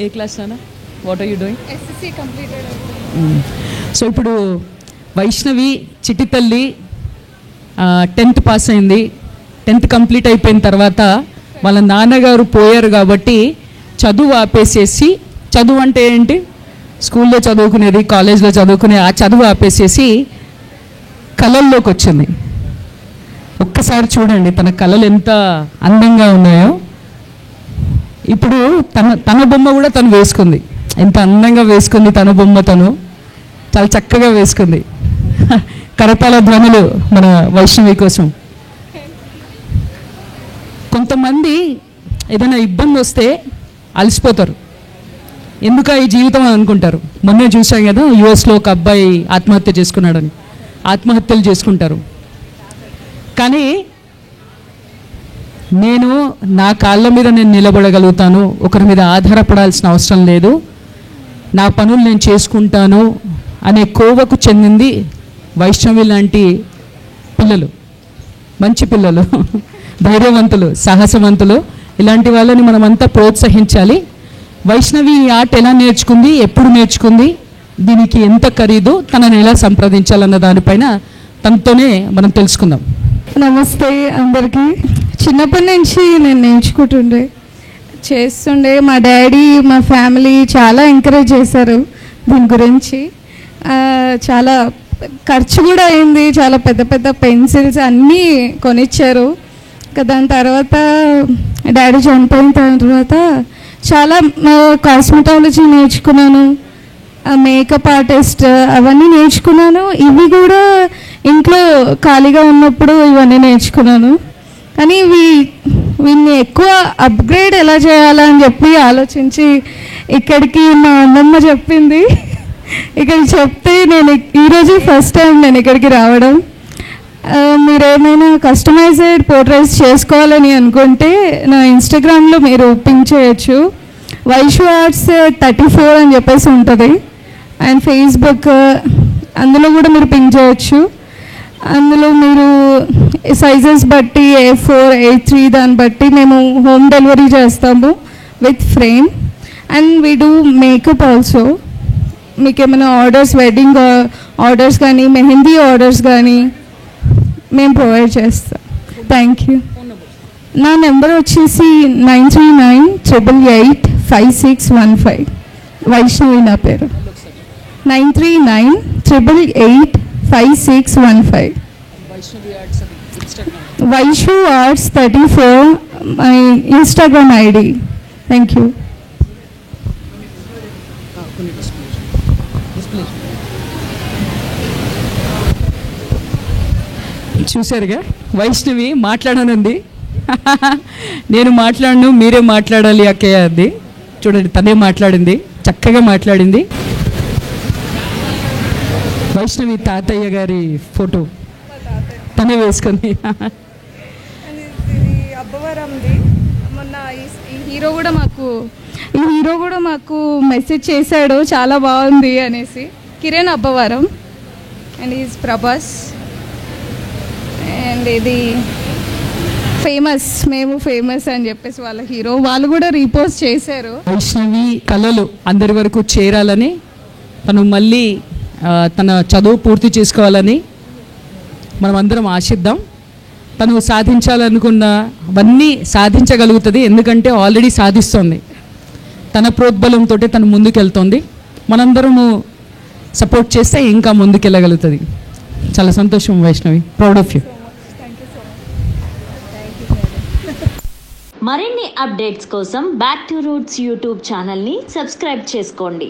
ఏ class నాన్న? What are you doing? SSC completed. So ఇప్పుడు వైష్ణవి చిట్టి తల్లి 10th పాస్ అయింది. 10th కంప్లీట్ అయిపోయిన తర్వాత వాళ్ళ నాన్నగారు పోయారు కాబట్టి చదువు ఆపేసేసి, చదువు అంటే ఏంటి, స్కూల్లో చదువుకునేది, కాలేజ్లో చదువుకునే ఆ చదువు ఆపేసేసి కళల్లోకి వచ్చింది. ఒక్కసారి చూడండి తన కళలు ఎంత అందంగా ఉన్నాయో. ఇప్పుడు తన బొమ్మ కూడా తను వేసుకుంది. ఎంత అందంగా వేసుకుంది తన బొమ్మ, తను చాలా చక్కగా వేసుకుంది. కరతాళ ధ్వనులు మన వైష్ణవి కోసం. కొంతమంది ఏదైనా ఇబ్బంది వస్తే అలసిపోతారు, ఎందుక ఈ జీవితం అని అనుకుంటారు. మొన్నే చూసాం కదా, యుఎస్లో ఒక అబ్బాయి ఆత్మహత్య చేసుకున్నాడని. ఆత్మహత్యలు చేసుకుంటారు. కానీ నేను నా కాళ్ళ మీద నేను నిలబడగలుగుతాను, ఒకరి మీద ఆధారపడాల్సిన అవసరం లేదు, నా పనులు నేను చేసుకుంటాను అనే కోవకు చెందింది వైష్ణవి లాంటి పిల్లలు. మంచి పిల్లలు, ధైర్యవంతులు, సాహసవంతులు. ఇలాంటి వాళ్ళని మనమంతా ప్రోత్సహించాలి. వైష్ణవి ఈ ఆర్ట్ ఎలా నేర్చుకుంది, ఎప్పుడు నేర్చుకుంది, దీనికి ఎంత ఖరీదు, తనని ఎలా సంప్రదించాలన్న దానిపైన తనతోనే మనం తెలుసుకుందాం. నమస్తే అందరికీ. చిన్నప్పటి నుంచి నేను నేర్చుకుంటుండే, చేస్తుండే. మా డాడీ, మా ఫ్యామిలీ చాలా ఎంకరేజ్ చేశారు దీని గురించి. చాలా ఖర్చు కూడా అయింది. చాలా పెద్ద పెద్ద పెన్సిల్స్ అన్నీ కొనిచ్చారు. దాని తర్వాత డాడీ చనిపోయిన తర్వాత చాలా కాస్మెటాలజీ నేర్చుకున్నాను, మేకప్ ఆర్టిస్ట్ అవన్నీ నేర్చుకున్నాను. ఇవి కూడా ఇంట్లో ఖాళీగా ఉన్నప్పుడు ఇవన్నీ నేర్చుకున్నాను. కానీ వీన్ని ఎక్కువ అప్గ్రేడ్ ఎలా చేయాలని చెప్పి ఆలోచించి ఇక్కడికి మా అమ్మమ్మ చెప్పింది. ఇక్కడికి చెప్తే నేను ఈరోజు ఫస్ట్ టైం నేను ఇక్కడికి రావడం. మీరు ఏమైనా కస్టమైజ్డ్ పోర్ట్రేట్స్ చేసుకోవాలని అనుకుంటే నా ఇన్స్టాగ్రామ్లో మీరు పింక్ చేయొచ్చు. వైషు ఆర్ట్స్ 34 అని చెప్పేసి ఉంటుంది. అండ్ ఫేస్బుక్, అందులో కూడా మీరు పింక్ చేయొచ్చు. అందులో మీరు సైజెస్ బట్టి A4, A3 దాన్ని బట్టి మేము హోమ్ డెలివరీ చేస్తాము with frame. And we do makeup also. మీకు ఏమైనా ఆర్డర్స్, వెడ్డింగ్ ఆర్డర్స్ కానీ, మెహందీ ఆర్డర్స్ కానీ మేము ప్రొవైడ్ చేస్తాం. Thank you. నా నెంబర్ వచ్చేసి 9398885615. వైష్ణవి నా పేరు. 9398885615. Vaishu arts 34 my Instagram ID. Thank you. చూశారుగా, వైష్ణవి మాట్లాడనుంది. నేను మాట్లాడను, మీరే మాట్లాడాలి అక్కయ్య అది. చూడండి, తనే మాట్లాడింది, చక్కగా మాట్లాడింది. వైష్ణవి తాతయ్య గారి ఫోటో తనే వేసుకుంది. అబ్బవరంది. మొన్న ఈ హీరో కూడా మాకు మెసేజ్ చేశాడు, చాలా బాగుంది అనేసి. Kiran Abbavaram and is Prabhas. And ఇది ఫేమస్, మేము ఫేమస్ అని చెప్పేసి వాళ్ళ హీరో వాళ్ళు కూడా రీపోస్ట్ చేశారు. వైష్ణవి కళలు అందరి వరకు చేరాలని, తను మళ్ళీ తన చదువు పూర్తి చేసుకోవాలని మనం అందరం ఆశిద్దాం. తను సాధించాలనుకున్నవన్నీ సాధించగలుగుతుంది, ఎందుకంటే ఆల్రెడీ సాధిస్తోంది. తన ప్రోద్బలంతో తను ముందుకెళ్తోంది. మనందరము సపోర్ట్ చేస్తే ఇంకా ముందుకెళ్ళగలుగుతుంది. చాలా సంతోషం వైష్ణవి, ప్రౌడ్ ఆఫ్ యూ. మరిన్ని అప్డేట్స్ కోసం బ్యాక్ టు రూట్స్ యూట్యూబ్ ఛానల్ని సబ్స్క్రైబ్ చేసుకోండి.